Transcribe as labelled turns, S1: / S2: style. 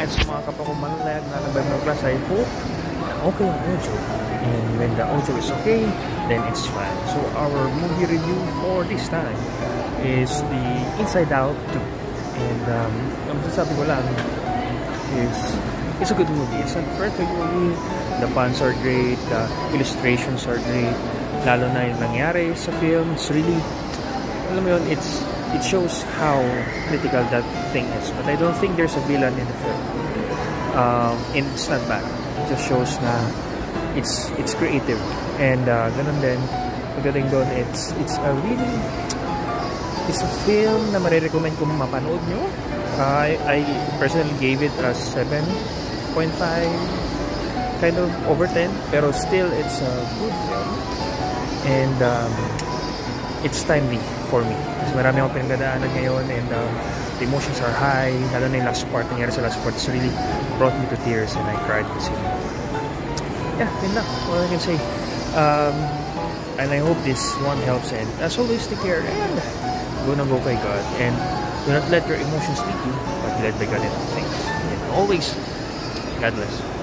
S1: kahit sa mga kapwa kong manalayag na nag-Bible class, I hope na okay ang audio. And when the audio is okay, then it's fine. So our movie review for this time is the Inside Out 2. And ang masasabi ko lang is it's a good movie. It's a perfect movie. The puns are great. The illustrations are great. Lalo na yung nangyari sa film. It's really, alam mo yun, it shows how critical that thing is. But I don't think there's a villain in the film. And it's not bad. It just shows na it's creative. And ganun din, pagdating doon, it's a film na marirecommend kung mapanood nyo. I personally gave it a 7.5, kind of over 10, pero still it's a good film. And it's timely for me. Kasi marami akong pinagdadaanan ngayon, and the emotions are high. Lalo na yung last part, nangyari sa last part, it's really brought me to tears and I cried this evening. Yeah, yun lang. All I can say. And I hope this one helps, and as always, take care and go kay God, and do not let your emotions lead you, but be led by God in all things. And always, God bless.